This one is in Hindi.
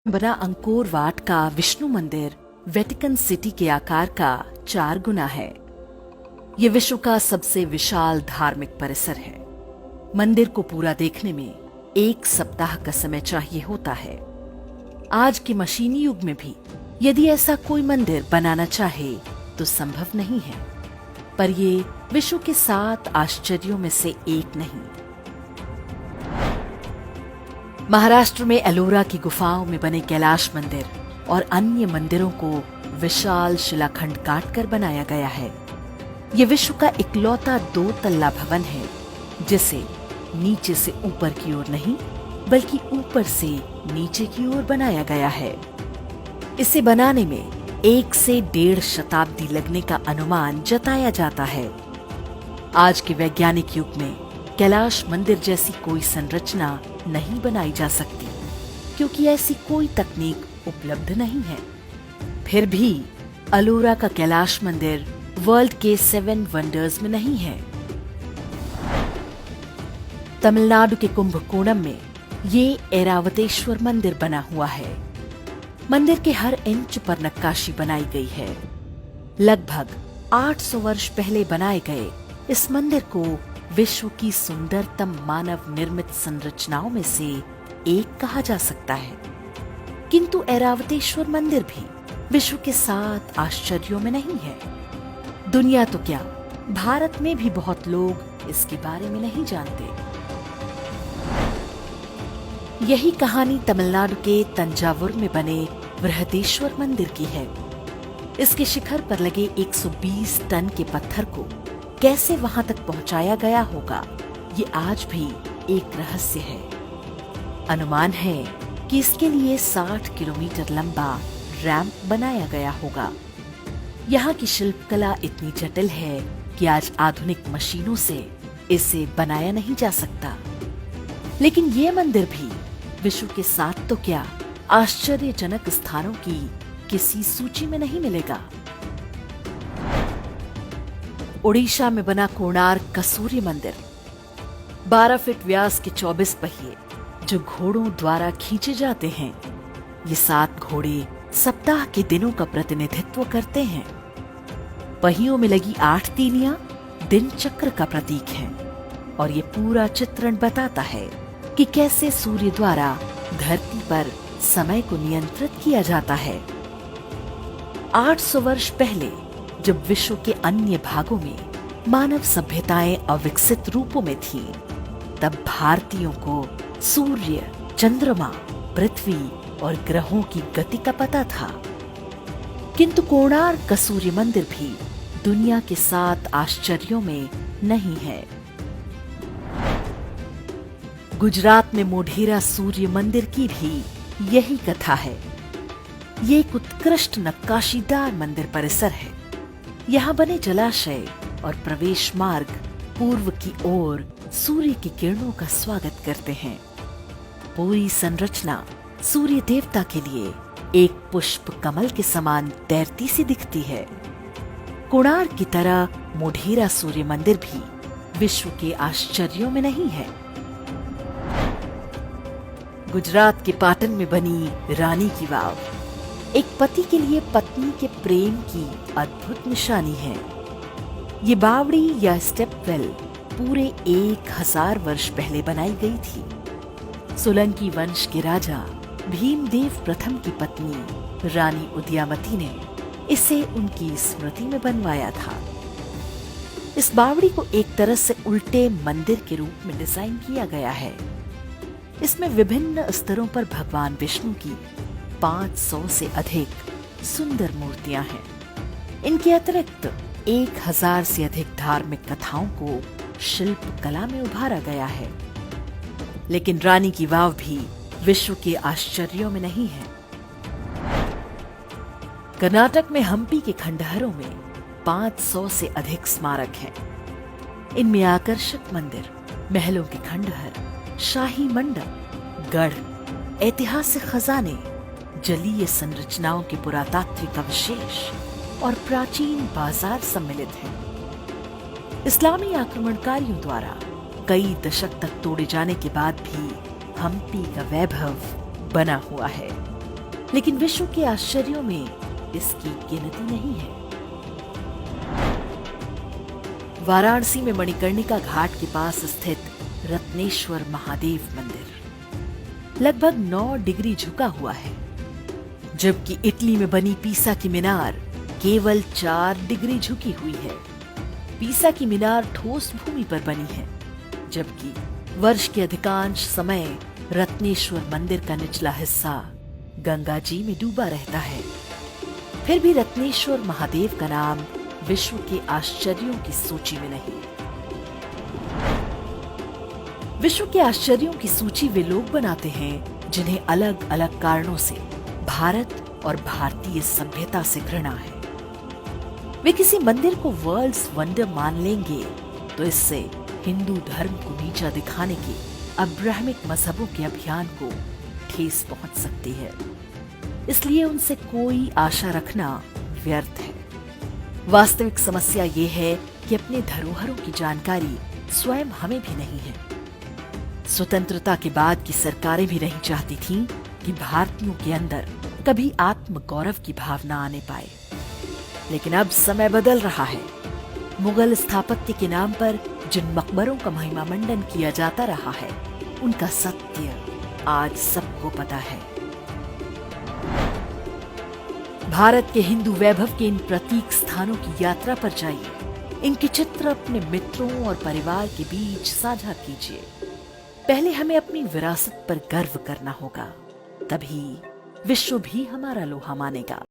बना अंकोर वाट का विष्णु मंदिर वेटिकन सिटी के आकार का 4 गुना है। ये विश्व का सबसे विशाल धार्मिक परिसर है। मंदिर को पूरा देखने में 1 सप्ताह का समय चाहिए होता है। आज के मशीनी युग में भी यदि ऐसा कोई मंदिर बनाना चाहे तो संभव नहीं है, पर ये विश्व के 7 आश्चर्यों में से एक नहीं। महाराष्ट्र में एलोरा की गुफाओं में बने कैलाश मंदिर और अन्य मंदिरों को विशाल शिलाखंड काटकर बनाया गया है। ये विश्व का इकलौता 2 तल्ला भवन है जिसे नीचे से ऊपर की ओर नहीं बल्कि ऊपर से नीचे की ओर बनाया गया है। इसे बनाने में 1 से 1.5 शताब्दी लगने का अनुमान जताया जाता है। आज के वैज्ञानिक युग में कैलाश मंदिर जैसी कोई संरचना नहीं बनाई जा सकती, क्योंकि ऐसी कोई तकनीक उपलब्ध नहीं है। फिर भी अलोरा का कैलाश मंदिर वर्ल्ड के 7 वंडर्स में नहीं है। तमिलनाडु के कुंभकोणम में ये ऐरावतेश्वर मंदिर बना हुआ है। मंदिर के हर इंच पर नक्काशी बनाई गई है। लगभग 800 वर्ष पहले बनाए गए इस मंदिर को विश्व की सुंदरतम मानव निर्मित संरचनाओं में से एक कहा जा सकता है। किंतु ऐरावतेश्वर मंदिर भी विश्व के 7 आश्चर्यों में नहीं है। दुनिया तो क्या, भारत में भी बहुत लोग इसके बारे में नहीं जानते। यही कहानी तमिलनाडु के तंजावुर में बने बृहदेश्वर मंदिर की है। इसके शिखर पर लगे 120 टन के पत्थर को कैसे वहां तक पहुंचाया गया होगा, ये आज भी एक रहस्य है। अनुमान है कि इसके लिए 60 किलोमीटर लंबा रैंप बनाया गया होगा। यहाँ की शिल्पकला इतनी जटिल है कि आज आधुनिक मशीनों से इसे बनाया नहीं जा सकता। लेकिन ये मंदिर भी विश्व के 7 तो क्या, आश्चर्यजनक स्थानों की किसी सूची में नहीं मिलेगा। ओडिशा में बना कोणार्क का सूर्य मंदिर 12 फीट व्यास के 24 पहिए जो घोड़ों द्वारा खींचे जाते हैं। ये 7 घोड़े सप्ताह के दिनों का प्रतिनिधित्व करते हैं। पहियों में लगी 8 तीलियां दिन चक्र का प्रतीक हैं और ये पूरा चित्रण बताता है कि कैसे सूर्य द्वारा धरती पर समय को नियंत्रित किया जाता है। 800 वर्ष पहले जब विश्व के अन्य भागों में मानव सभ्यताएं अविकसित रूपों में थीं, तब भारतीयों को सूर्य, चंद्रमा, पृथ्वी और ग्रहों की गति का पता था। किंतु कोणार्क का सूर्य मंदिर भी दुनिया के 7 आश्चर्यों में नहीं है। गुजरात में मोढेरा सूर्य मंदिर की भी यही कथा है। ये एक उत्कृष्ट नक्काशीदार मंदिर परिसर है। यहाँ बने जलाशय और प्रवेश मार्ग पूर्व की ओर सूर्य की किरणों का स्वागत करते हैं। पूरी संरचना सूर्य देवता के लिए एक पुष्प कमल के समान तैरती सी दिखती है। कोणार्क की तरह मोढेरा सूर्य मंदिर भी विश्व के आश्चर्यों में नहीं है। गुजरात के पाटन में बनी रानी की वाव एक पति के लिए पत्नी के प्रेम की अद्भुत निशानी है। ये बावड़ी या स्टेपवेल पूरे 1000 वर्ष पहले बनाई गई थी। सोलंकी वंश के राजा भीमदेव प्रथम की पत्नी रानी उदयामती ने इसे उनकी स्मृति में बनवाया था। इस बावड़ी को एक तरह से उल्टे मंदिर के रूप में डिजाइन किया गया है। इसमें विभिन्न स्तरों पर भगवान विष्णु की 500 से अधिक सुंदर मूर्तियां हैं। इनके अतिरिक्त 1000 से अधिक धार्मिक कथाओं को शिल्प कला में उभारा गया है। लेकिन रानी की वाव भी विश्व के आश्चर्यों में नहीं है। कर्नाटक में हम्पी के खंडहरों में 500 से अधिक स्मारक हैं। इनमें आकर्षक मंदिर, महलों के खंडहर, शाही मंडप, गढ़, ऐतिहासिक खजाने, जलीय संरचनाओं के पुरातात्विक अवशेष और प्राचीन बाजार सम्मिलित हैं। इस्लामी आक्रमणकारियों द्वारा कई दशक तक तोड़े जाने के बाद भी हम्पी का वैभव बना हुआ है। लेकिन विश्व के आश्चर्यों में इसकी गिनती नहीं है। वाराणसी में मणिकर्णिका घाट के पास स्थित रत्नेश्वर महादेव मंदिर लगभग 9 डिग्री झुका हुआ है, जबकि इटली में बनी पीसा की मीनार केवल 4 डिग्री झुकी हुई है। पीसा की मीनार ठोस भूमि पर बनी है, जबकि वर्ष के अधिकांश समय रत्नेश्वर मंदिर का निचला हिस्सा गंगा जी में डूबा रहता है। फिर भी रत्नेश्वर महादेव का नाम विश्व के आश्चर्यों की सूची में नहीं। विश्व के आश्चर्यों की सूची वे लोग बनाते हैं जिन्हें अलग अलग कारणों से भारत और भारतीय सभ्यता से घृणा है। वे किसी मंदिर को वर्ल्ड्स वंडर मान लेंगे तो इससे हिंदू धर्म को नीचा दिखाने के अब्राहमिक मजहबों के अभियान को ठेस पहुंच सकती है। इसलिए उनसे कोई आशा रखना व्यर्थ है। वास्तविक समस्या ये है कि अपने धरोहरों की जानकारी स्वयं हमें भी नहीं है। स्वतंत्रता के बाद की सरकारें भी नहीं चाहती थीं कि भारतीयों के अंदर कभी आत्मगौरव की भावना आने पाए, लेकिन अब समय बदल रहा है। मुगल स्थापत्य के नाम पर जिन मकबरों का महिमा मंडन किया जाता रहा है, उनका सत्य आज सबको पता है। भारत के हिंदू वैभव के इन प्रतीक स्थानों की यात्रा पर जाइए। इनके चित्र अपने मित्रों और परिवार के बीच साझा कीजिए। पहले हमें अपनी विरासत पर गर्व करना होगा, तभी विश्व भी हमारा लोहा मानेगा।